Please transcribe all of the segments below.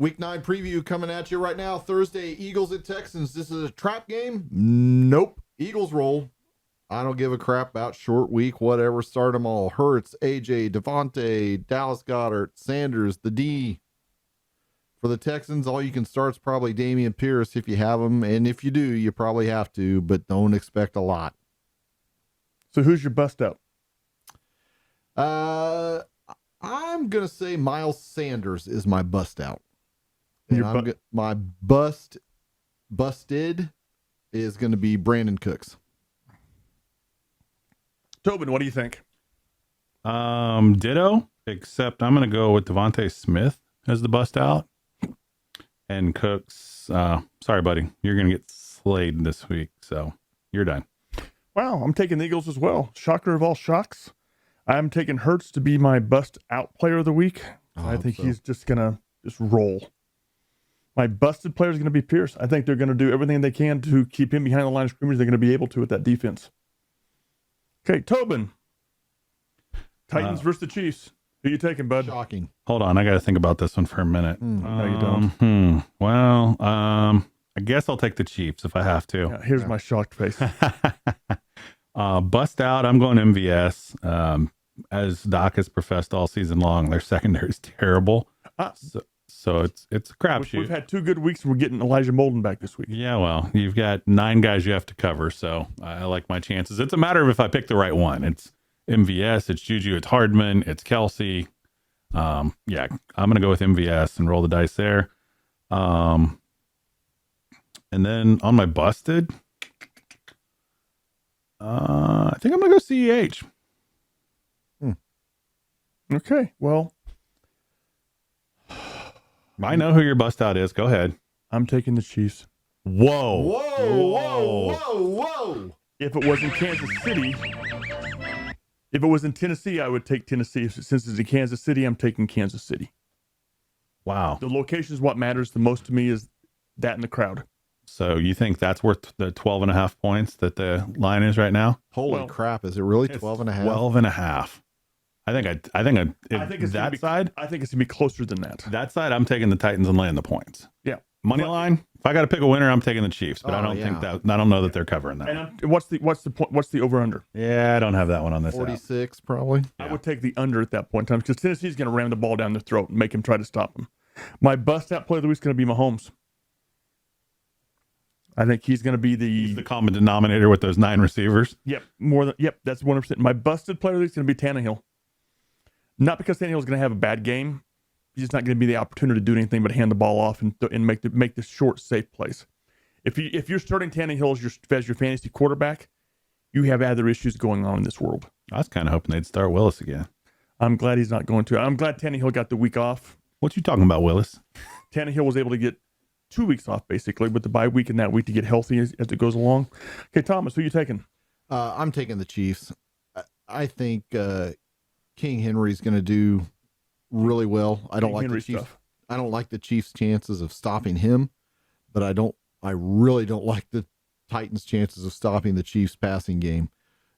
Week 9 preview coming at you right now. Thursday, Eagles at Texans. This is a trap game? Nope. Eagles roll. I don't give a crap about short week, whatever. Start them all. Hurts, AJ, Devontae, Dallas Goedert, Sanders, the D. For the Texans, all you can start is probably Dameon Pierce if you have him. And if you do, you probably have to, but don't expect a lot. So who's your bust out? I'm going to say Miles Sanders is my bust out. And my busted is going to be Brandon Cooks. Tobin, what do you think? Ditto, except I'm going to go with Devontae Smith as the bust out. And Cooks, sorry, buddy, you're going to get slayed this week, so you're done. Wow, I'm taking the Eagles as well. Shocker of all shocks. I'm taking Hurts to be my bust out player of the week. I think he's just going to roll. My busted player is going to be Pierce. I think they're going to do everything they can to keep him behind the line of scrimmage. They're going to be able to with that defense. Okay, Tobin. Titans versus the Chiefs. Who you taking, bud? Shocking. Hold on, I got to think about this one for a minute. No, you don't. Well, I guess I'll take the Chiefs if I have to. Yeah, here's my shocked face. Bust out, I'm going MVS. As Doc has professed all season long, their secondary is terrible. So it's a crapshoot. We've had 2 good weeks, and we're getting Elijah Molden back this week. Yeah, well, you've got 9 guys you have to cover, so I like my chances. It's a matter of if I pick the right one. It's MVS, it's Juju, it's Hardman, it's Kelsey. Yeah, I'm going to go with MVS and roll the dice there. And then on my busted, I think I'm going to go CEH. Okay, well. I know who your bust out is. Go ahead. I'm taking the Chiefs. Whoa. If it was in Kansas City, if it was in Tennessee, I would take Tennessee. Since it's in Kansas City, I'm taking Kansas City. Wow. The location is what matters the most to me, is that in the crowd. So you think that's worth the 12.5 points that the line is right now? Holy crap. Is it really 12.5? 12.5. I think it's that side. I think it's gonna be closer than that. That side, I'm taking the Titans and laying the points. Yeah, money line. If I got to pick a winner, I'm taking the Chiefs. But I don't think that. I don't know that they're covering that. And what's the over under? Yeah, I don't have that one on this. 46 probably. I would take the under at that point in time, because Tennessee's going to ram the ball down their throat and make him try to stop him. My bust out play of the week is going to be Mahomes. I think he's going to be he's the common denominator with those 9 receivers. Yep, that's 100%. My busted player of the week is going to be Tannehill. Not because Tannehill is going to have a bad game. He's just not going to be the opportunity to do anything but hand the ball off and make the short, safe plays. If you're starting Tannehill as your fantasy quarterback, you have other issues going on in this world. I was kind of hoping they'd start Willis again. I'm glad he's not going to. I'm glad Tannehill got the week off. What you talking about, Willis? Tannehill was able to get 2 weeks off, basically, with the bye week and that week to get healthy as it goes along. Okay, Thomas, who are you taking? I'm taking the Chiefs. I think King Henry's going to do really well. I don't like the Chiefs. I don't like the Chiefs' chances of stopping him, but I really don't like the Titans' chances of stopping the Chiefs' passing game.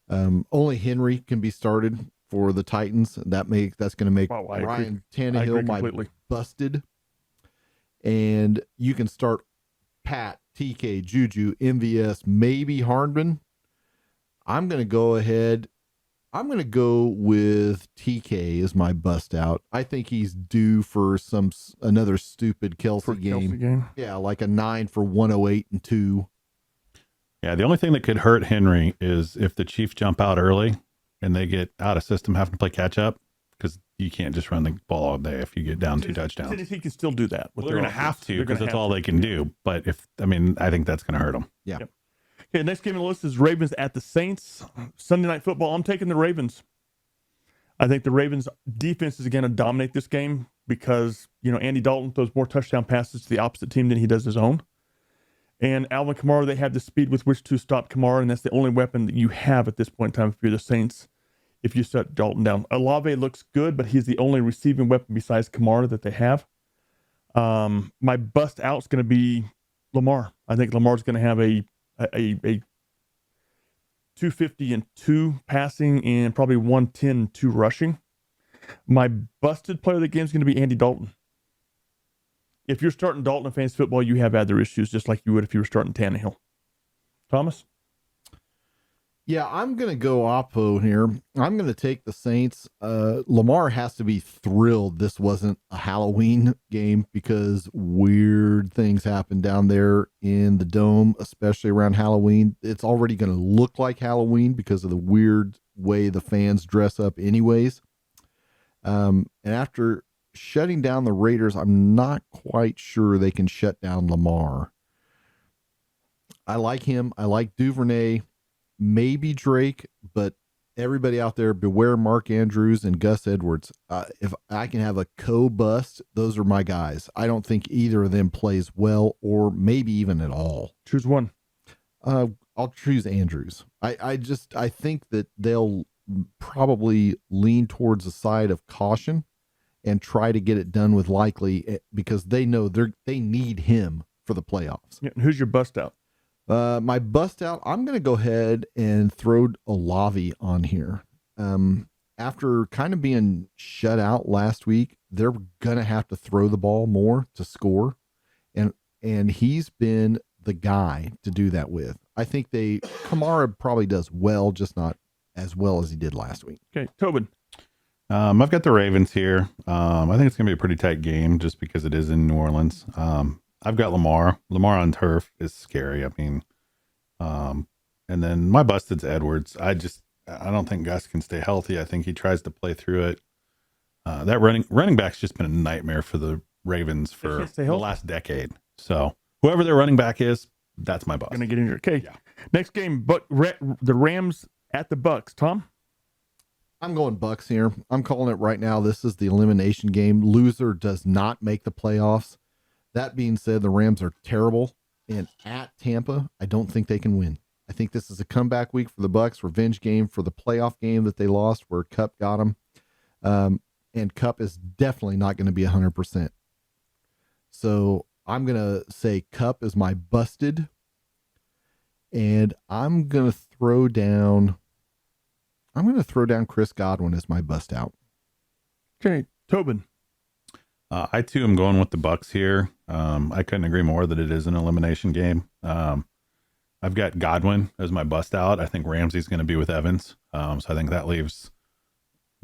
Only Henry can be started for the Titans. That's going to make Ryan Tannehill my busted. And you can start Pat, TK, Juju, MVS, maybe Hardman. I'm going to go ahead. I'm going to go with TK as my bust out. I think he's due for another stupid Kelsey game. Yeah, like a 9 for 108 and 2. Yeah, the only thing that could hurt Henry is if the Chiefs jump out early and they get out of system, having to play catch up, because you can't just run the ball all day if you get down 2 touchdowns. He can still do that. Well, they're going to have to, because that's all they can do. But I think that's going to hurt them. Yeah. Yep. Okay, next game on the list is Ravens at the Saints. Sunday Night Football. I'm taking the Ravens. I think the Ravens defense is going to dominate this game because, Andy Dalton throws more touchdown passes to the opposite team than he does his own. And Alvin Kamara, they have the speed with which to stop Kamara, and that's the only weapon that you have at this point in time if you're the Saints, if you shut Dalton down. Olave looks good, but he's the only receiving weapon besides Kamara that they have. My bust out is going to be Lamar. I think Lamar's going to have a 250 and 2 passing and probably 110 and 2 rushing. My busted player of the game is going to be Andy Dalton. If you're starting Dalton in fantasy football, you have other issues, just like you would if you were starting Tannehill. Thomas? Yeah, I'm going to go Oppo here. I'm going to take the Saints. Lamar has to be thrilled this wasn't a Halloween game because weird things happen down there in the dome, especially around Halloween. It's already going to look like Halloween because of the weird way the fans dress up anyways. And after shutting down the Raiders, I'm not quite sure they can shut down Lamar. I like him. I like Duvernay. Maybe Drake, but everybody out there, beware Mark Andrews and Gus Edwards. If I can have a co-bust, those are my guys. I don't think either of them plays well or maybe even at all. Choose one. I'll choose Andrews. I think that they'll probably lean towards the side of caution and try to get it done with Likely because they know they need him for the playoffs. Yeah, who's your bust out? My bust out, I'm going to go ahead and throw Olavi on here. After kind of being shut out last week, they're going to have to throw the ball more to score. And he's been the guy to do that with. I think Kamara probably does well, just not as well as he did last week. Okay, Tobin. I've got the Ravens here. I think it's going to be a pretty tight game just because it is in New Orleans. I've got Lamar. Lamar on turf is scary. I mean, and then my busted's Edwards. I don't think Gus can stay healthy. I think he tries to play through it. That running back's just been a nightmare for the Ravens for the last decade. So whoever their running back is, that's my bust. Gonna get in here. Okay. Yeah. Next game, the Rams at the Bucks. Tom? I'm going Bucks here. I'm calling it right now. This is the elimination game. Loser does not make the playoffs. That being said, the Rams are terrible, and at Tampa, I don't think they can win. I think this is a comeback week for the Bucks, revenge game for the playoff game that they lost where Kupp got them. And Kupp is definitely not going to be 100%. So I'm going to say Kupp is my busted, and I'm going to throw down Chris Godwin as my bust out. Okay, Tobin. I too am going with the Bucks here. I couldn't agree more that it is an elimination game. I've got Godwin as my bust out. I think Ramsey's going to be with Evans. So I think that leaves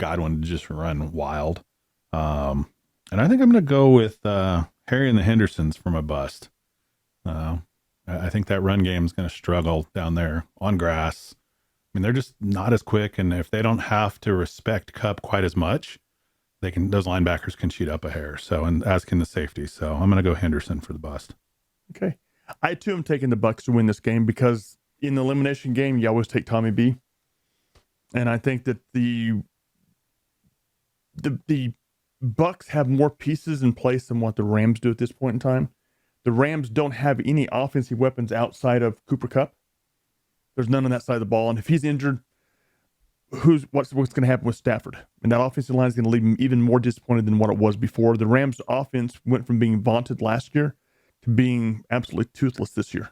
Godwin to just run wild. And I think I'm going to go with Harry and the Hendersons for my bust. I think that run game is going to struggle down there on grass. I mean, they're just not as quick. And if they don't have to respect Kupp quite as much, those linebackers can cheat up a hair. So, and as can the safety. So I'm going to go Henderson for the bust. Okay. I too am taking the Bucks to win this game because in the elimination game, you always take Tommy B. And I think that the Bucks have more pieces in place than what the Rams do at this point in time. The Rams don't have any offensive weapons outside of Cooper Kupp. There's none on that side of the ball. And if he's injured, what's going to happen with Stafford? And that offensive line is going to leave him even more disappointed than what it was before. The Rams offense went from being vaunted last year to being absolutely toothless this year.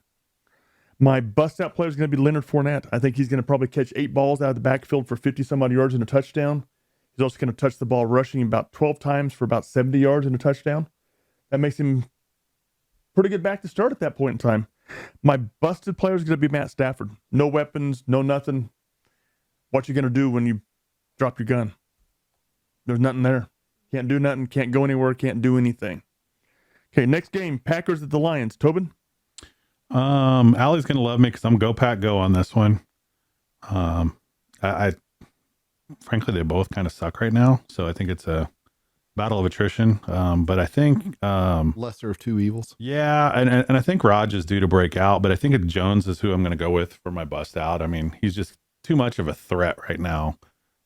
My bust out player is going to be Leonard Fournette. I think he's going to probably catch 8 balls out of the backfield for 50 some odd yards and a touchdown. He's also going to touch the ball rushing about 12 times for about 70 yards and a touchdown. That makes him pretty good back to start at that point in time. My busted player is going to be Matt Stafford. No weapons, no nothing. What you going to do when you drop your gun? There's nothing there. Can't do nothing. Can't go anywhere. Can't do anything. Okay, next game, Packers at the Lions. Tobin? Allie's going to love me because I'm go Pack go on this one. I frankly, they both kind of suck right now. So I think it's a battle of attrition. But I think lesser of two evils. Yeah, and I think Raj is due to break out, but I think Jones is who I'm going to go with for my bust out. I mean, he's just too much of a threat right now.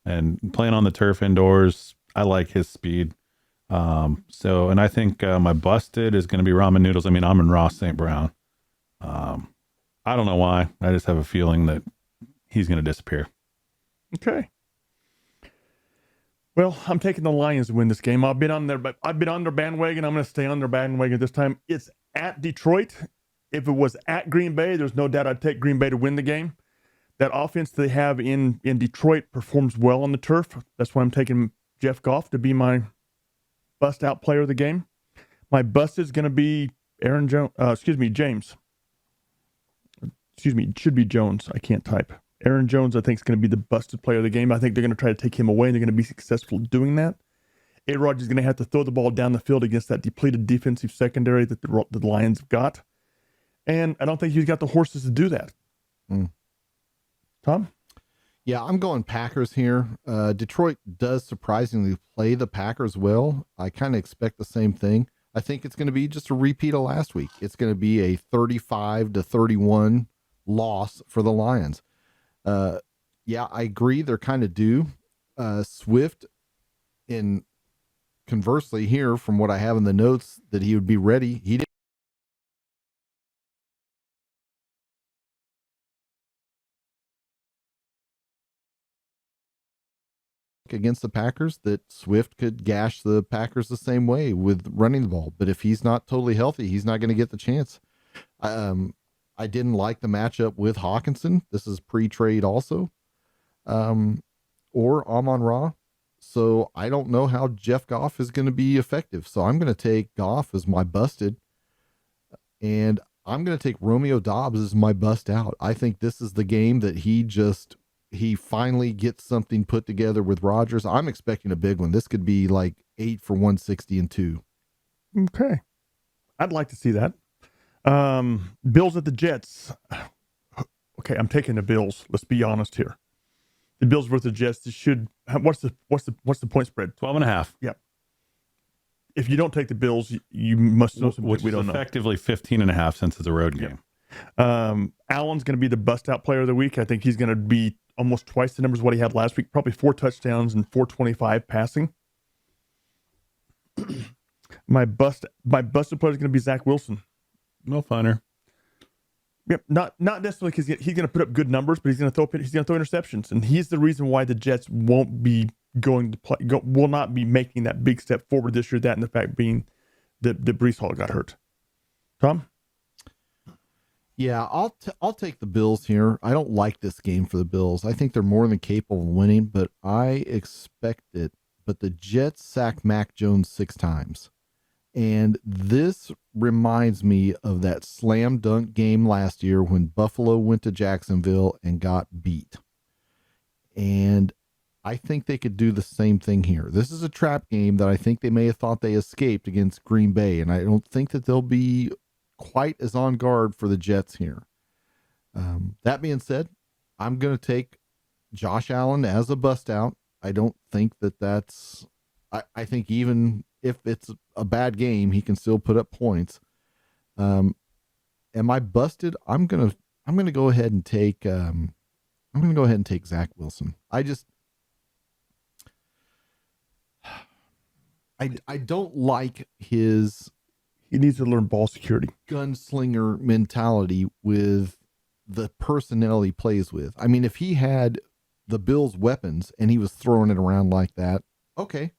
And playing on the turf indoors, I like his speed. And I think my busted is going to be ramen noodles. I mean, I'm in Ross St. Brown. I don't know why. I just have a feeling that he's going to disappear. Okay. Well, I'm taking the Lions to win this game. I've been on their bandwagon. I'm going to stay on their bandwagon this time. It's at Detroit. If it was at Green Bay, there's no doubt I'd take Green Bay to win the game. That offense they have in Detroit performs well on the turf. That's why I'm taking Jeff Goff to be my bust-out player of the game. My bust is going to be James. It should be Jones. I can't type. Aaron Jones, I think, is going to be the busted player of the game. I think they're going to try to take him away, and they're going to be successful doing that. A-Rod is going to have to throw the ball down the field against that depleted defensive secondary that the Lions have got. And I don't think he's got the horses to do that. Tom? Yeah, I'm going Packers here. Detroit does surprisingly play the Packers well. I kind of expect the same thing. I think it's going to be just a repeat of last week. It's going to be a 35-31 loss for the Lions. Yeah, I agree. They're kind of due. Swift, in conversely here, from what I have in the notes, that he would be ready. He didn't against the Packers that Swift could gash the Packers the same way with running the ball. But if he's not totally healthy, he's not going to get the chance. I didn't like the matchup with Hawkinson. This is pre-trade also. Or Amon-Ra. So I don't know how Jeff Goff is going to be effective. So I'm going to take Goff as my busted. And I'm going to take Romeo Doubs as my bust out. I think this is the game that he finally gets something put together with Rodgers. I'm expecting a big one. This could be like 8 for 160 and 2. Okay. I'd like to see that. Bills at the Jets. Okay, I'm taking the Bills. Let's be honest here. The Bills versus the Jets should. What's the point spread? 12.5. Yeah. If you don't take the Bills, you must know something which we don't is know. effectively 15.5 since it's a road game. Allen's going to be the bust out player of the week. I think he's going to be almost twice the numbers of what he had last week. Probably 4 touchdowns and 425 passing. My busted player is going to be Zach Wilson. No funner. Yep, not necessarily because he's going to put up good numbers, but he's going to throw interceptions, and he's the reason why the Jets won't be will not be making that big step forward this year. That and the fact being that Breece Hall got hurt. Tom? Yeah, I'll take the Bills here. I don't like this game for the Bills. I think they're more than capable of winning, but I expect it. But the Jets sacked Mac Jones 6 times. And this reminds me of that slam dunk game last year when Buffalo went to Jacksonville and got beat. And I think they could do the same thing here. This is a trap game that I think they may have thought they escaped against Green Bay, and I don't think that they'll be quite as on guard for the Jets here. That being said, I'm going to take Josh Allen as a bust out. I don't think that's I think even if it's a bad game, he can still put up points. Am I busted? I'm gonna go ahead and take Zach Wilson. I don't like his. He needs to learn ball security, gunslinger mentality with the personnel he plays with. I mean, if he had the Bills' weapons and he was throwing it around like that, okay.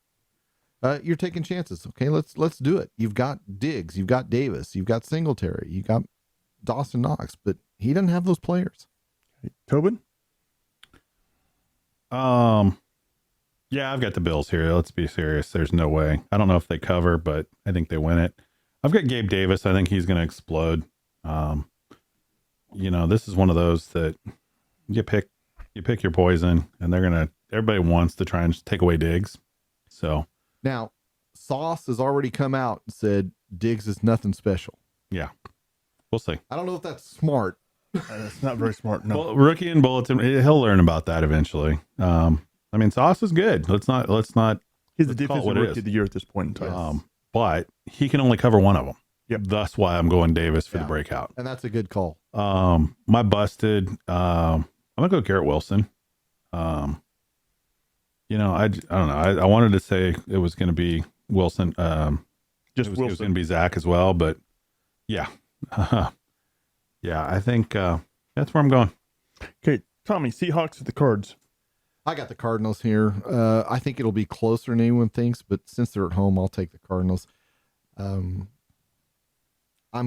You're taking chances. Okay, let's do it. You've got Diggs, you've got Davis, you've got Singletary, you got Dawson Knox, but he doesn't have those players. Tobin? Yeah, I've got the Bills here. Let's be serious. There's no way. I don't know if they cover, but I think they win it. I've got Gabe Davis. I think he's going to explode. This is one of those that you pick your poison, and everybody wants to try and take away Diggs. So now Sauce has already come out and said Diggs is nothing special. Yeah, we'll see. I don't know if that's smart. That's not very smart. No. Well, rookie and bulletin, he'll learn about that eventually. I mean, Sauce is good. Let's not. He's the defensive rookie of the year at this point in time. But he can only cover one of them. Yep. That's why I'm going Davis for the breakout. And that's a good call. My busted. I'm gonna go Garrett Wilson. I don't know. I wanted to say it was going to be Wilson. It was going to be Zach as well, but yeah, yeah. I think that's where I'm going. Okay, Tommy. Seahawks at the Cards. I got the Cardinals here. I think it'll be closer than anyone thinks, but since they're at home, I'll take the Cardinals. I'm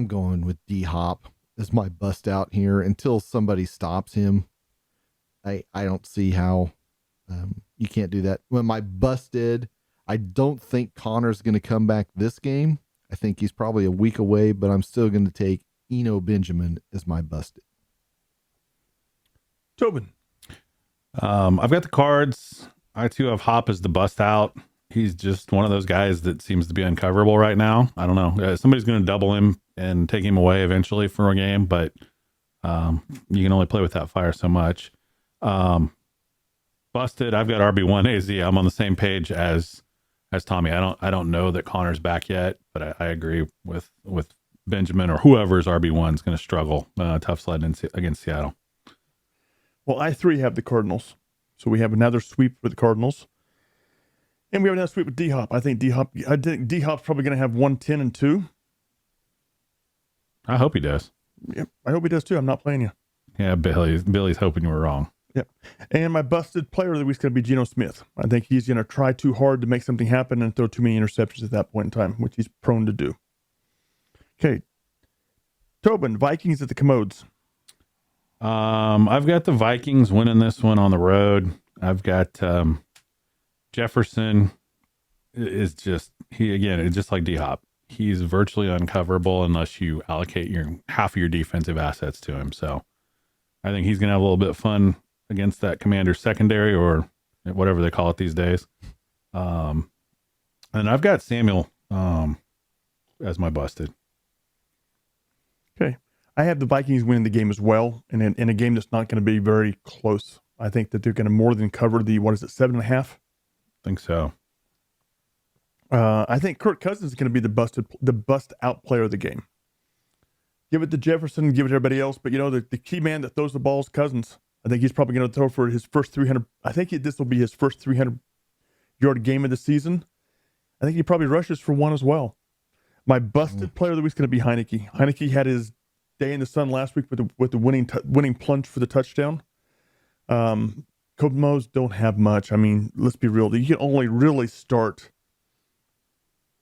going with D-Hop as my bust out here until somebody stops him. I don't see how you can't do that. When my busted, I don't think Connor's going to come back this game. I think he's probably a week away, but I'm still going to take Eno Benjamin as my busted. Tobin. I've got the Cards. I too have Hop as the bust out. He's just one of those guys that seems to be uncoverable right now. I don't know. Somebody's going to double him and take him away eventually for a game, but you can only play with that fire so much. Busted. I've got RB1 AZ. I'm on the same page as Tommy. I don't know that Connor's back yet, but I agree with Benjamin or whoever's RB1 is going to struggle. Tough sled against Seattle. Well, I 3 have the Cardinals. So we have another sweep for the Cardinals. And we have another sweep with D-Hop. I think D-Hop's probably going to have 110-2. I hope he does. Yep, I hope he does too. I'm not playing you. Yeah, Billy's hoping you were wrong. Yep. And my busted player of the week is going to be Geno Smith. I think he's going to try too hard to make something happen and throw too many interceptions at that point in time, which he's prone to do. Okay. Tobin, Vikings at the Commodes. I've got the Vikings winning this one on the road. I've got Jefferson is just it's just like D-Hop. He's virtually uncoverable unless you allocate half of your defensive assets to him. So I think he's going to have a little bit of fun against that Commander's secondary or whatever they call it these days. And I've got Samuel as my busted. Okay. I have the Vikings winning the game as well, and in a game that's not going to be very close. I think that they're going to more than cover the 7.5? I think so. I think Kirk Cousins is going to be the bust out player of the game. Give it to Jefferson, give it to everybody else, but the key man that throws the ball is Cousins. I think he's probably going to throw for his first 300. I think this will be his first 300-yard game of the season. I think he probably rushes for one as well. My busted player of the week is going to be Heineke. Heineke had his day in the sun last week with the winning plunge for the touchdown. Commodes don't have much. I mean, let's be real. You can only really start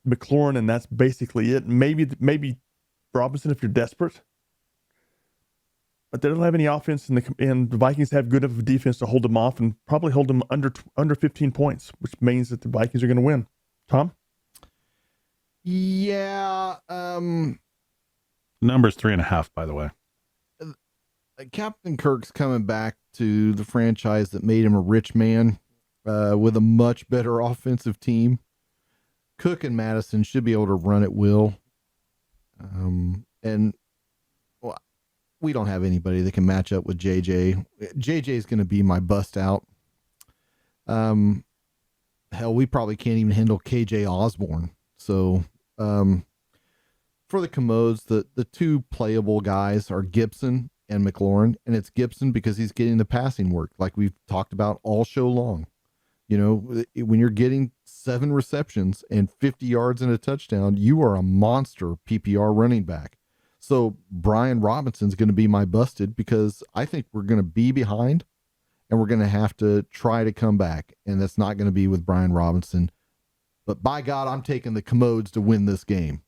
McLaurin, and that's basically it. Maybe Robinson if you're desperate. But they don't have any offense, and the Vikings have good of a defense to hold them off and probably hold them under 15 points, which means that the Vikings are going to win. Tom? Yeah. Number's 3.5, by the way. Captain Kirk's coming back to the franchise that made him a rich man with a much better offensive team. Cook and Madison should be able to run at will. And we don't have anybody that can match up with JJ. JJ is going to be my bust out. Hell, we probably can't even handle KJ Osborne. So, for the Commodes, the two playable guys are Gibson and McLaurin, and it's Gibson because he's getting the passing work like we've talked about all show long. When you're getting 7 receptions and 50 yards and a touchdown, you are a monster PPR running back. So Brian Robinson's going to be my busted because I think we're going to be behind and we're going to have to try to come back. And that's not going to be with Brian Robinson. But by God, I'm taking the Commodes to win this game.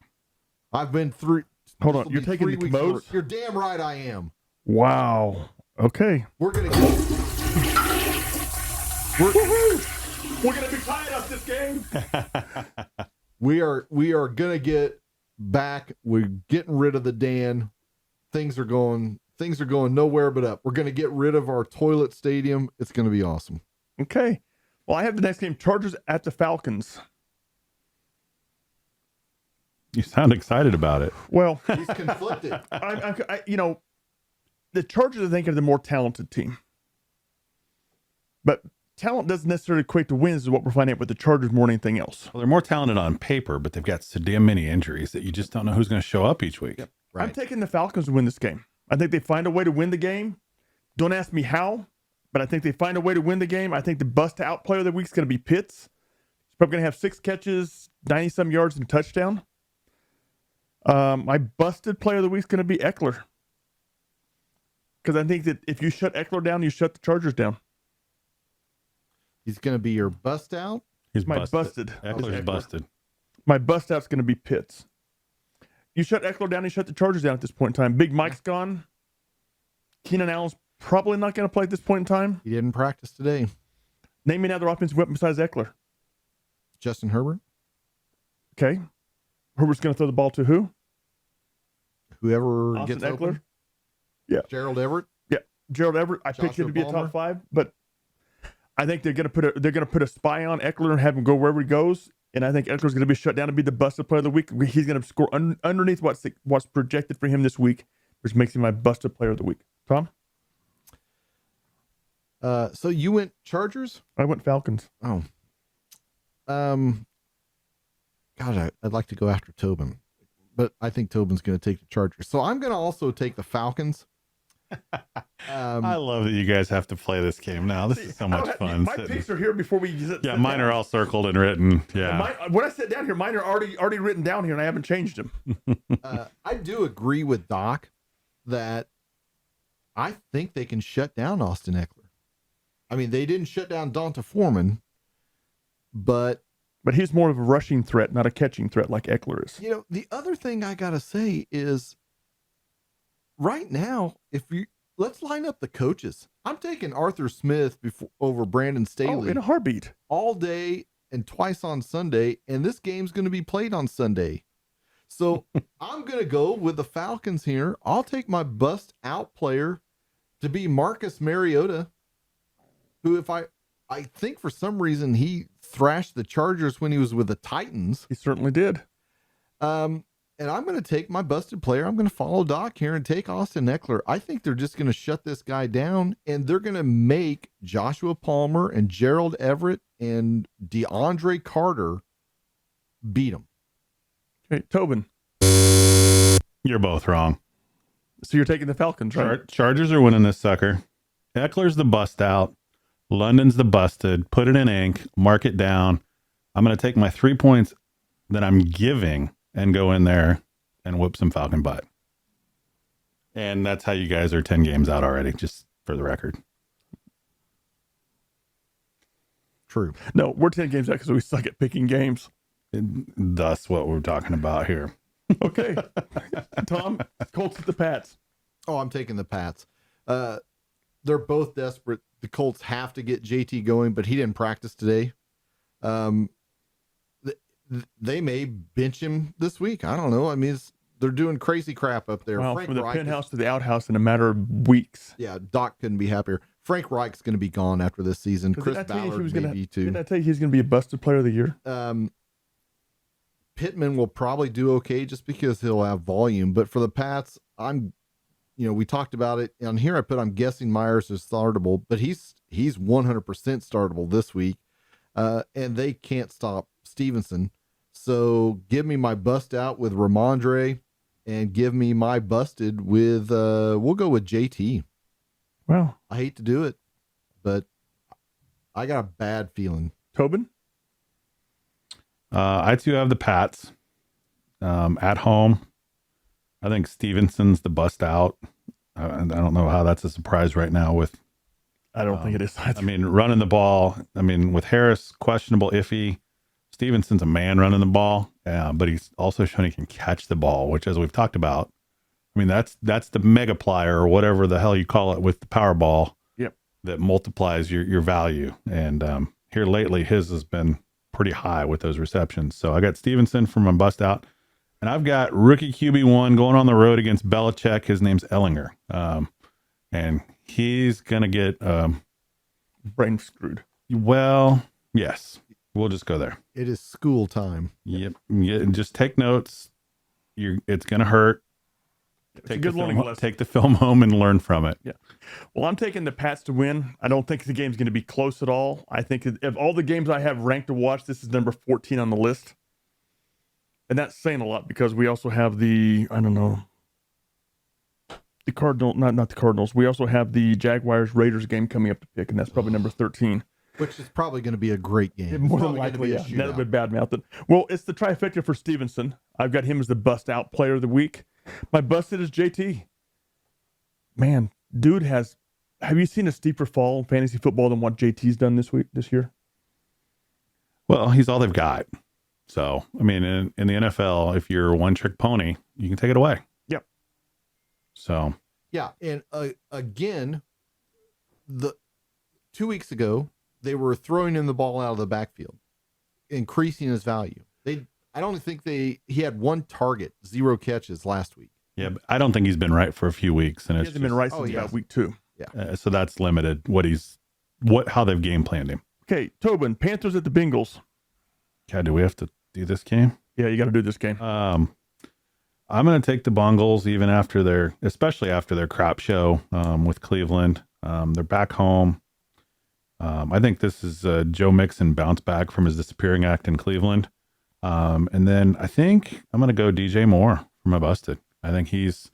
I've been through. Hold on. You're taking the Commodes? You're damn right I am. Wow. Okay. We're going to get. We're going to be tied up this game. We are going to get back. We're getting rid of the Dan. Things are going nowhere but up. We're going to get rid of our toilet stadium. It's going to be awesome. Okay. Well, I have the next game, Chargers at the Falcons. You sound excited about it. Well, he's conflicted. The Chargers, I think, are the more talented team. But talent doesn't necessarily equate to wins, is what we're finding out with the Chargers more than anything else. Well, they're more talented on paper, but they've got so damn many injuries that you just don't know who's going to show up each week. Yep. Right. I'm taking the Falcons to win this game. I think they find a way to win the game. Don't ask me how, but I think they find a way to win the game. I think the bust-out player of the week is going to be Pitts. He's probably going to have 6 catches, 90-some yards, and a touchdown. My busted player of the week is going to be Eckler. Because I think that if you shut Eckler down, you shut the Chargers down. He's going to be your bust out? He's my busted. Eckler's busted. My bust out's going to be Pitts. You shut Eckler down, you shut the Chargers down at this point in time. Big Mike's gone. Keenan Allen's probably not going to play at this point in time. He didn't practice today. Name me another offensive weapon besides Eckler. Justin Herbert. Okay. Herbert's going to throw the ball to who? Whoever Austin gets Eckler? open. Yeah. Gerald Everett. Yeah. Gerald Everett. I picked him to be a top 5, but I think they're going to put a spy on Eckler and have him go wherever he goes. And I think Eckler's going to be shut down to be the busted player of the week. He's going to score underneath what's projected for him this week, which makes him my busted player of the week. Tom? So you went Chargers? I went Falcons. Oh. God, I'd like to go after Tobin, but I think Tobin's going to take the Chargers. So I'm going to also take the Falcons. I love that you guys have to play this game now. This is so much fun. My picks are here before we sit Yeah, mine are all circled and written. Yeah. When I sit down here, mine are already written down here, and I haven't changed them. I do agree with Doc that I think they can shut down Austin Eckler. I mean, they didn't shut down Donta Foreman, but he's more of a rushing threat, not a catching threat like Eckler is. You know, the other thing I got to say is right now, let's line up the coaches. I'm taking Arthur Smith over Brandon Staley in a heartbeat all day and twice on Sunday. And this game's going to be played on Sunday. So I'm going to go with the Falcons here. I'll take my bust out player to be Marcus Mariota, who I think for some reason he thrashed the Chargers when he was with the Titans. He certainly did. And I'm going to take my busted player. I'm going to follow Doc here and take Austin Eckler. I think they're just going to shut this guy down, and they're going to make Joshua Palmer and Gerald Everett and DeAndre Carter beat him. Okay, Tobin. You're both wrong. So you're taking the Falcons, right? Chargers are winning this sucker. Eckler's the bust out. London's the busted. Put it in ink. Mark it down. I'm going to take my 3 points that I'm giving and go in there and whoop some Falcon butt. And that's how you guys are 10 games out already, just for the record. True. No, we're 10 games out because we suck at picking games. Thus what we're talking about here. Okay. Tom, Colts at the Pats. Oh, I'm taking the Pats. They're both desperate. The Colts have to get JT going, but he didn't practice today. They may bench him this week. I don't know. I mean, they're doing crazy crap up there. Well, from the penthouse to the outhouse in a matter of weeks. Yeah, Doc couldn't be happier. Frank Reich's going to be gone after this season. Chris Ballard may be too. Didn't I tell you he's going to be a busted player of the year? Pittman will probably do okay just because he'll have volume. But for the Pats, we talked about it. On here I put, I'm guessing Myers is startable, but he's 100% startable this week. And they can't stop Stevenson. So give me my bust out with Ramondre and give me my busted with, we'll go with JT. Well, I hate to do it, but I got a bad feeling. Tobin? I too have the Pats at home. I think Stevenson's the bust out. I don't know how that's a surprise right now with. I don't think it is. I mean, running the ball. I mean, with Harris, questionable, iffy. Stevenson's a man running the ball, but he's also shown he can catch the ball, which, as we've talked about, I mean, that's the mega plier or whatever the hell you call it with the power ball. Yep. That multiplies your value. And here lately, his has been pretty high with those receptions. So I got Stevenson from my bust out, and I've got rookie QB1 going on the road against Belichick. His name's Ellinger, and he's gonna get brain screwed. Well, yes. We'll just go there. It is school time. Yep. Just take notes. It's going to hurt. Take the film home and learn from it. Yeah. Well, I'm taking the Pats to win. I don't think the game's going to be close at all. I think of all the games I have ranked to watch, this is number 14 on the list. And that's saying a lot because we also have the Cardinals, not the Cardinals. We also have the Jaguars-Raiders game coming up to pick, and that's probably number 13. Which is probably going to be a great game. More than likely, yeah. Never been bad-mouthed. Well, it's the trifecta for Stevenson. I've got him as the bust-out player of the week. My busted is JT. Man, dude have you seen a steeper fall in fantasy football than what JT's done this year? Well, he's all they've got. So, I mean, in the NFL, if you're a one-trick pony, you can take it away. Yep. So. Yeah, and again, 2 weeks ago, they were throwing him the ball out of the backfield, increasing his value. I don't think he had 1 target, 0 catches last week. Yeah, but I don't think he's been right for a few weeks, and he it's hasn't been right since about week 2. Yeah. So that's limited how they've game planned him. Okay, Tobin, Panthers at the Bengals. God, do we have to do this game? Yeah, you got to do this game. I'm going to take the Bengals especially after their crap show with Cleveland. They're back home. I think this is Joe Mixon bounce back from his disappearing act in Cleveland. And then I think I'm going to go DJ Moore for my busted. I think he's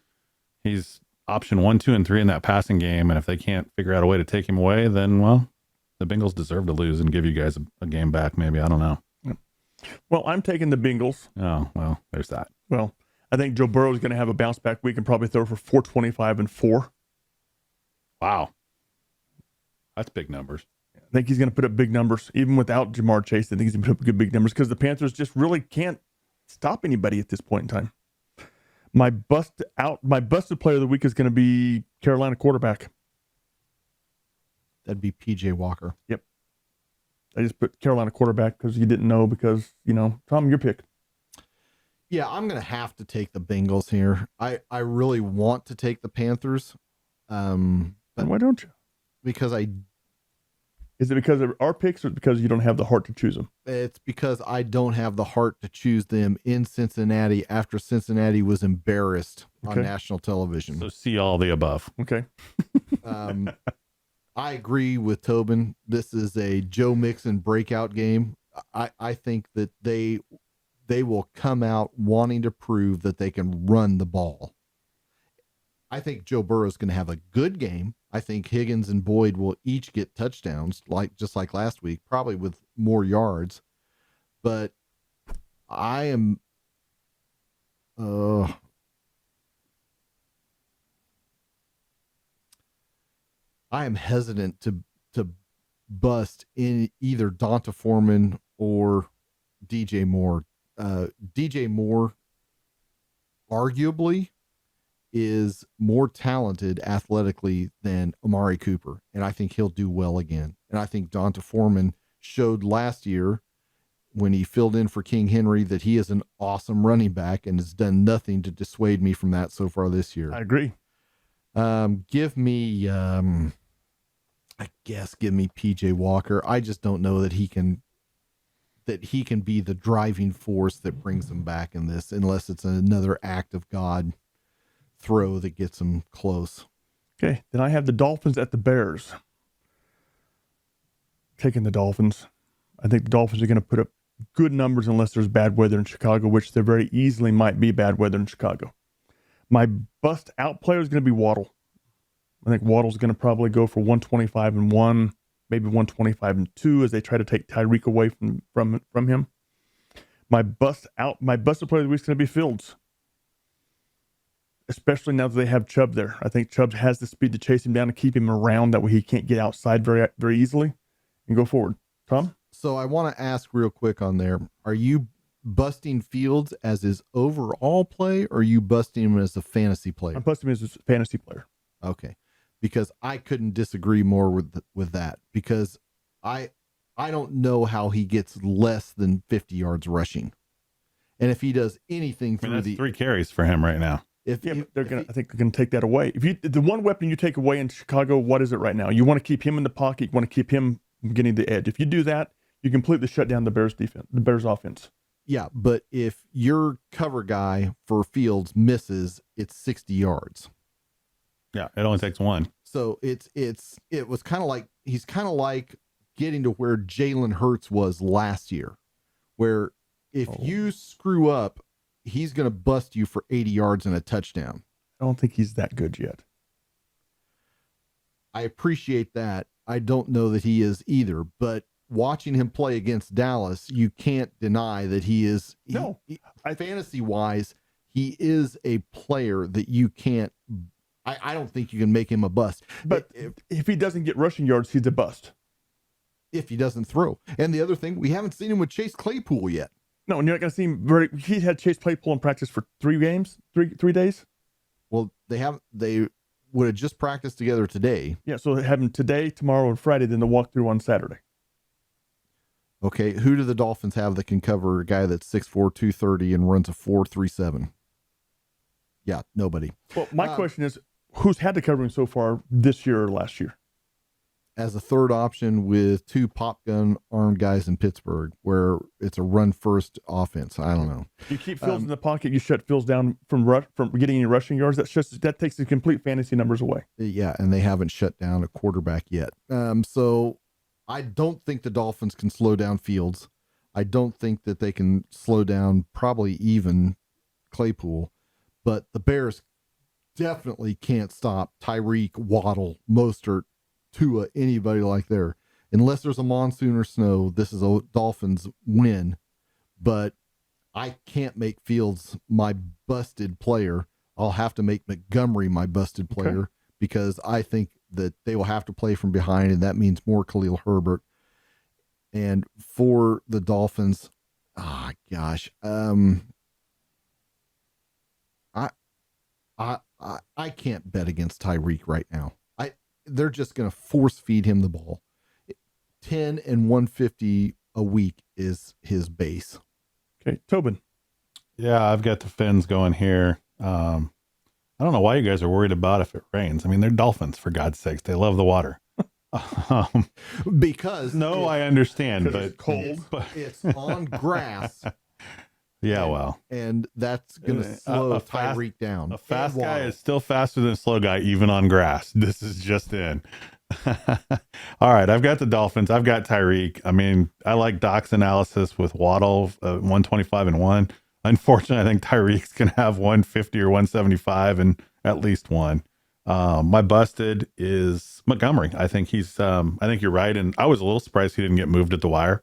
option 1, 2, and 3 in that passing game. And if they can't figure out a way to take him away, then, well, the Bengals deserve to lose and give you guys a game back. Maybe. I don't know. Well, I'm taking the Bengals. Oh, well, there's that. Well, I think Joe Burrow is going to have a bounce back week and probably throw for 425 and 4. Wow. That's big numbers. I think he's going to put up big numbers. Even without Jamar Chase, I think he's going to put up good big numbers because the Panthers just really can't stop anybody at this point in time. My busted player of the week is going to be Carolina quarterback. That'd be PJ Walker. Yep. I just put Carolina quarterback because you didn't know because, Tom, your pick. Yeah, I'm going to have to take the Bengals here. I really want to take the Panthers. But why don't you? Because Is it because of our picks or because you don't have the heart to choose them? It's because I don't have the heart to choose them in Cincinnati after Cincinnati was embarrassed on national television. So see all the above. Okay. I agree with Tobin. This is a Joe Mixon breakout game. I think that they will come out wanting to prove that they can run the ball. I think Joe Burrow is going to have a good game. I think Higgins and Boyd will each get touchdowns, just like last week, probably with more yards. But I am hesitant to bust in either Donta Foreman or DJ Moore. DJ Moore arguably is more talented athletically than Amari Cooper, and I think he'll do well again. And I think Donta Foreman showed last year when he filled in for King Henry that he is an awesome running back and has done nothing to dissuade me from that so far this year. I agree. Give me PJ Walker. I just don't know that he can be the driving force that brings them back in this, unless it's another act of God throw that gets them close. Okay, then I have the Dolphins at the Bears. Taking the Dolphins. I think the Dolphins are going to put up good numbers unless there's bad weather in Chicago, which there very easily might be bad weather in Chicago. My bust out player is going to be Waddle. I think Waddle's going to probably go for 125 and 1, maybe 125 and 2 as they try to take Tyreek away from him. My busted player of the week is going to be Fields, especially now that they have Chubb there. I think Chubb has the speed to chase him down and keep him around. That way he can't get outside very, very easily and go forward. Tom? So I want to ask real quick on there. Are you busting Fields as his overall play, or are you busting him as a fantasy player? I'm busting him as a fantasy player. Okay. Because I couldn't disagree more with that, because I don't know how he gets less than 50 yards rushing. And if he does anything through that's 3 carries for him right now. I think they're going to take that away. The one weapon you take away in Chicago, what is it right now? You want to keep him in the pocket. You want to keep him getting the edge. If you do that, you completely shut down the Bears defense, the Bears offense. Yeah, but if your cover guy for Fields misses, it's 60 yards. Yeah, it only takes 1. So it was kind of like, he's kind of like getting to where Jalen Hurts was last year, where if you screw up, he's going to bust you for 80 yards and a touchdown. I don't think he's that good yet. I appreciate that. I don't know that he is either, but watching him play against Dallas, you can't deny that he is, fantasy wise, he is a player that you can't, I don't think you can make him a bust. But if he doesn't get rushing yards, he's a bust. If he doesn't throw. And the other thing, we haven't seen him with Chase Claypool yet. No, and you're not going to see him he had Chase Claypool in practice for 3 days. Well, they would have just practiced together today. Yeah, so they have him today, tomorrow, and Friday, then the walkthrough on Saturday. Okay, who do the Dolphins have that can cover a guy that's 6'4", 230 and runs a 4.37? Yeah, nobody. Well, my question is, who's had to cover him so far this year or last year? As a third option with 2 pop gun armed guys in Pittsburgh, where it's a run first offense. I don't know. You keep Fields in the pocket. You shut Fields down from getting any rushing yards. That takes the complete fantasy numbers away. Yeah, and they haven't shut down a quarterback yet. So I don't think the Dolphins can slow down Fields. I don't think that they can slow down probably even Claypool, but the Bears definitely can't stop Tyreek, Waddle, Mostert, Tua, anybody like there. Unless there's a monsoon or snow, this is a Dolphins win. But I can't make Fields my busted player. I'll have to make Montgomery my busted player because I think that they will have to play from behind, and that means more Khalil Herbert. And for the Dolphins, I can't bet against Tyreek right now. They're just going to force feed him the ball. 10 and 150 a week is his base. Okay, Tobin. Yeah, I've got the Fins going here. I don't know why you guys are worried about if it rains. I mean, they're Dolphins, for God's sakes. They love the water. Because I understand, but it's cold. It's on grass. Yeah, well. And that's going to slow Tyreek down. A fast guy is still faster than a slow guy, even on grass. This is just in. All right, I've got the Dolphins. I've got Tyreek. I mean, I like Doc's analysis with Waddle, 125 and 1. Unfortunately, I think Tyreek's going to have 150 or 175 and at least one. My busted is Montgomery. I think I think you're right. And I was a little surprised he didn't get moved at the wire.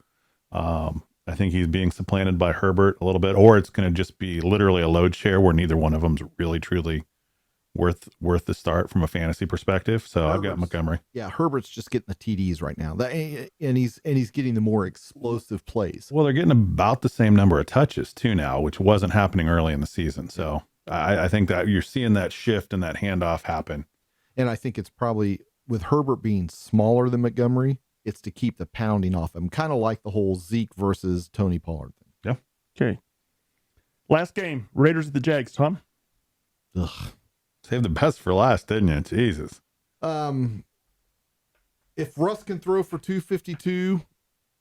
I think he's being supplanted by Herbert a little bit, or it's going to just be literally a load share where neither one of them's really, truly worth the start from a fantasy perspective. So I've got Montgomery. Yeah, Herbert's just getting the TDs right now, and he's getting the more explosive plays. Well, they're getting about the same number of touches too now, which wasn't happening early in the season. So I think that you're seeing that shift and that handoff happen. And I think it's probably with Herbert being smaller than Montgomery, it's to keep the pounding off him, kind of like the whole Zeke versus Tony Pollard thing. Yeah. Okay. Last game, Raiders at the Jags. Tom. Ugh. Saved the best for last, didn't you? Jesus. If Russ can throw for 252,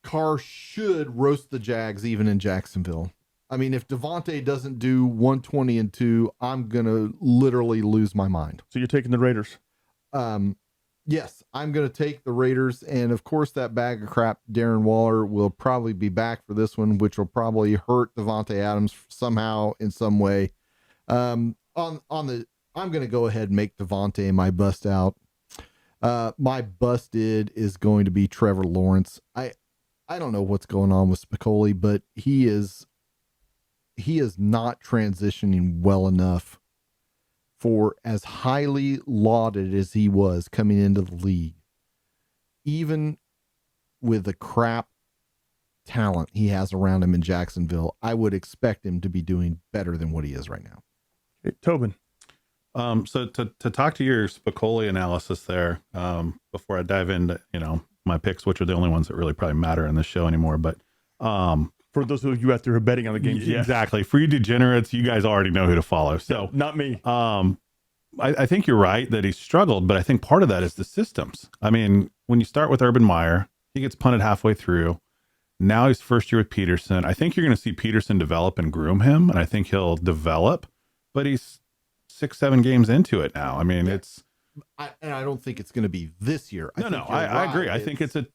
Carr should roast the Jags even in Jacksonville. I mean, if Devontae doesn't do 120 and 2, I'm going to literally lose my mind. So you're taking the Raiders? Yes, I'm going to take the Raiders. And of course, that bag of crap, Darren Waller, will probably be back for this one, which will probably hurt Devontae Adams somehow in some way. I'm going to go ahead and make Devontae my bust out. My busted is going to be Trevor Lawrence. I don't know what's going on with Spicoli, but he is not transitioning well enough for as highly lauded as he was coming into the league. Even with the crap talent he has around him in Jacksonville, I would expect him to be doing better than what he is right now. Hey, Tobin. So to talk to your Spicoli analysis there, before I dive into, my picks, which are the only ones that really probably matter in this show anymore, but, for those of you out there who are betting on the games, exactly. For you degenerates, you guys already know who to follow. So not me. I think you're right that he struggled, but I think part of that is the systems. I mean, when you start with Urban Meyer, he gets punted halfway through. Now he's first year with Peterson. I think you're going to see Peterson develop and groom him, and I think he'll develop, but he's 6-7 games into it now. I mean, I don't think it's going to be this year. I agree. I think it's a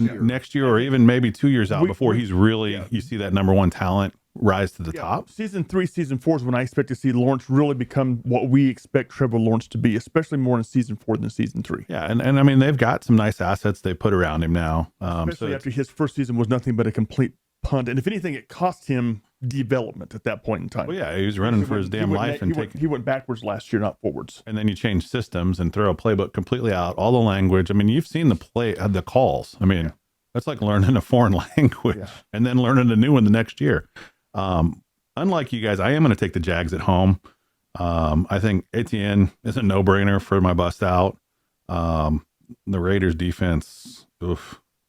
next year year or even maybe 2 years out before he's really, you see that number one talent rise to the top. Season 3, season 4 is when I expect to see Lawrence really become what we expect Trevor Lawrence to be, especially more in season 4 than season 3. Yeah. And I mean, they've got some nice assets they put around him now. Especially after his first season was nothing but a complete punt. And if anything, it cost him development at that point in time. Well, yeah, he was running for his damn life. He went backwards last year, not forwards. And then you change systems and throw a playbook completely out, all the language. I mean, you've seen the calls. I mean, that's like learning a foreign language and then learning a new one the next year. Unlike you guys, I am going to take the Jags at home. I think Etienne is a no-brainer for my bust out. The Raiders defense,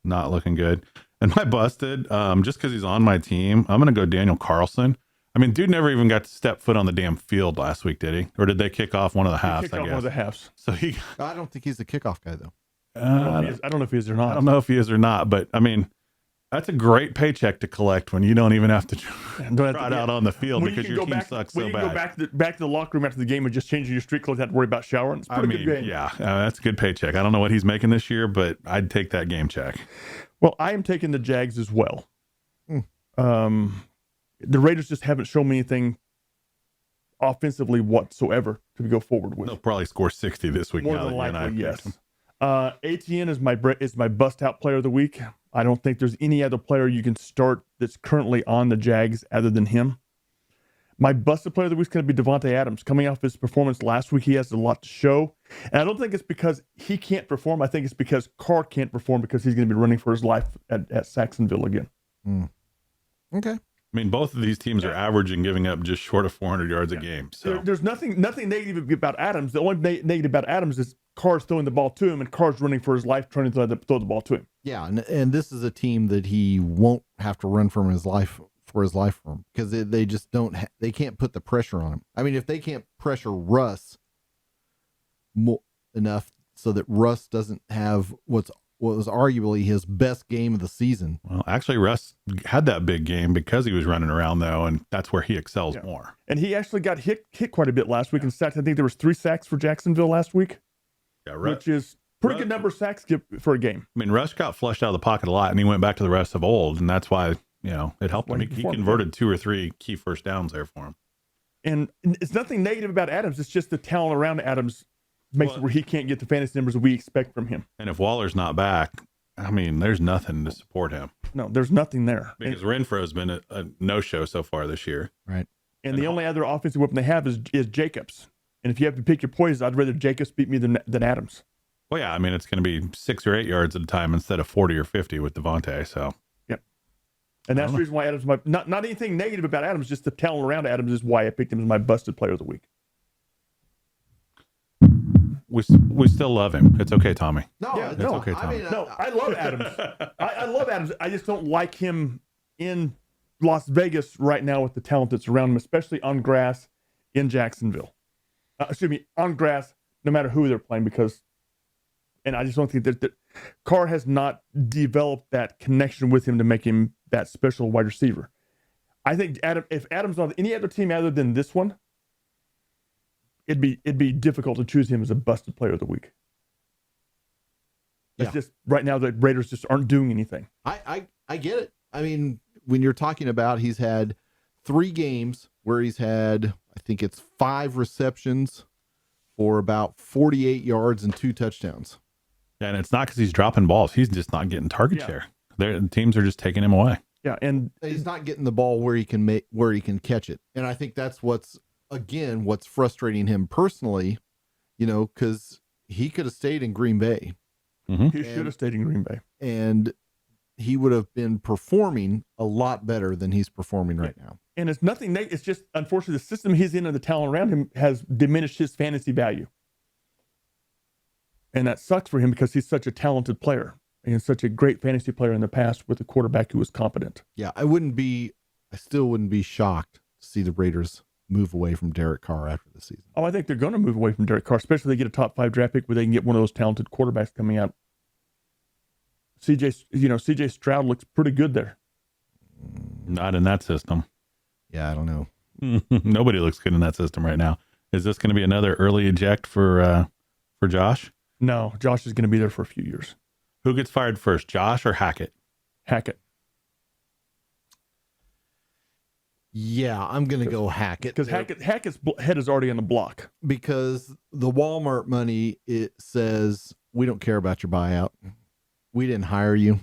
not looking good. And my busted, just because he's on my team, I'm going to go Daniel Carlson. I mean, dude never even got to step foot on the damn field last week, did he? Or did they kick off one of the halves? Kick off one of the halves. So I don't think he's the kickoff guy, though. I don't know if he is or not. I don't know if he is or not, but I mean, that's a great paycheck to collect when you don't even have to try it out on the field because your team sucks so bad. When you go back to the locker room after the game and just changing your street clothes, have to worry about showering. It's a pretty good game. Yeah, that's a good paycheck. I don't know what he's making this year, but I'd take that game check. Well, I am taking the Jags as well. The Raiders just haven't shown me anything offensively whatsoever to go forward with. They'll probably score 60 this week. More than likely, yes. Etienne is my bust out player of the week. I don't think there's any other player you can start that's currently on the Jags other than him. My busted player of the week is going to be Devontae Adams. Coming off his performance last week, he has a lot to show. And I don't think it's because he can't perform. I think it's because Carr can't perform because he's going to be running for his life at Saxonville again. Okay. I mean, both of these teams are averaging giving up just short of 400 yards a game. So there's nothing negative about Adams. The only negative about Adams is Carr's throwing the ball to him, and Carr's running for his life, trying to throw the ball to him. Yeah, and this is a team that he won't have to run from his life from because they just don't. They can't put the pressure on him. I mean, if they can't pressure Russ enough so that Russ doesn't have what was arguably his best game of the season. Well, actually, Russ had that big game because he was running around, though, and that's where he excels more. And he actually got hit quite a bit last week in sacks. I think there was 3 sacks for Jacksonville last week, which is pretty good number of sacks for a game. I mean, Russ got flushed out of the pocket a lot, and he went back to the rest of old, and that's why it helped him. He converted 2 or 3 key first downs there for him. And it's nothing negative about Adams. It's just the talent around Adams makes it where he can't get the fantasy numbers we expect from him. And if Waller's not back, I mean, there's nothing to support him. No, there's nothing there. Because Renfro's been a no-show so far this year. Right. And the only other offensive weapon they have is Jacobs. And if you have to pick your poison, I'd rather Jacobs beat me than Adams. Well, yeah, I mean, it's going to be 6 or 8 yards at a time instead of 40 or 50 with Devontae, so. Yep. And that's the reason why Adams, not anything negative about Adams, just the talent around Adams is why I picked him as my busted player of the week. We still love him. It's okay, Tommy. It's okay, Tommy. I love Adams. I love Adams. I just don't like him in Las Vegas right now with the talent that's around him, especially on grass in Jacksonville. On grass, no matter who they're playing, and I just don't think that Carr has not developed that connection with him to make him that special wide receiver. I think if Adams on any other team other than this one, it'd be difficult to choose him as a busted player of the week. It's just right now the Raiders just aren't doing anything. I get it. I mean, when you're talking about he's had 3 games where he's had, I think it's 5 receptions for about 48 yards and 2 touchdowns. Yeah, and it's not because he's dropping balls. He's just not getting target share. The teams are just taking him away. Yeah, and he's not getting the ball where he can catch it. And I think that's what's frustrating him personally, because he could have stayed in Green Bay. Mm-hmm. He should have stayed in Green Bay. And he would have been performing a lot better than he's performing right now. And it's nothing. It's just, unfortunately, the system he's in and the talent around him has diminished his fantasy value. And that sucks for him because he's such a talented player and such a great fantasy player in the past with a quarterback who was competent. Yeah, I still wouldn't be shocked to see the Raiders move away from Derek Carr after the season. Oh, I think they're going to move away from Derek Carr, especially if they get a top 5 draft pick where they can get one of those talented quarterbacks coming out. CJ Stroud looks pretty good there. Not in that system. Yeah, I don't know. Nobody looks good in that system right now. Is this going to be another early eject for Josh? No, Josh is going to be there for a few years. Who gets fired first, Josh or Hackett? Hackett. Yeah, I'm going to go Hackett. Because Hackett's head is already on the block. Because the Walmart money, it says, we don't care about your buyout. We didn't hire you.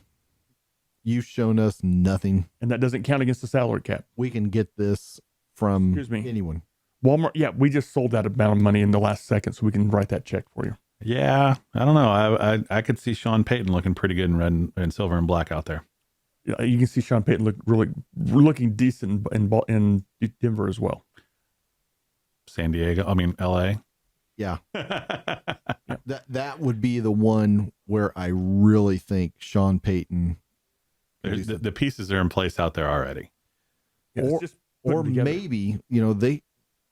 You've shown us nothing. And that doesn't count against the salary cap. We can get this from anyone. Walmart, yeah, we just sold that amount of money in the last second, so we can write that check for you. Yeah, I don't know. I could see Sean Payton looking pretty good in red and silver and black out there. Yeah, you can see Sean Payton looking decent in Denver as well. LA. Yeah. That would be the one where I really think Sean Payton The pieces are in place out there already. Yeah, or maybe,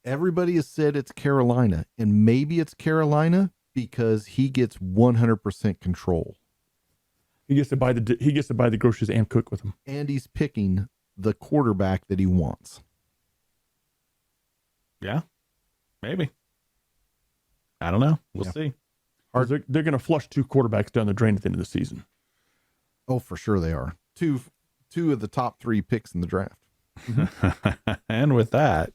everybody has said it's Carolina, and maybe it's Carolina because he gets 100% control. He gets to buy the groceries and cook with them. And he's picking the quarterback that he wants. Yeah, maybe. I don't know. We'll see. They're going to flush 2 quarterbacks down the drain at the end of the season. Oh, for sure they are. Two of the top 3 picks in the draft. And with that,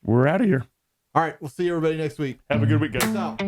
we're out of here. All right. We'll see everybody next week. Have a good week, guys. Peace out.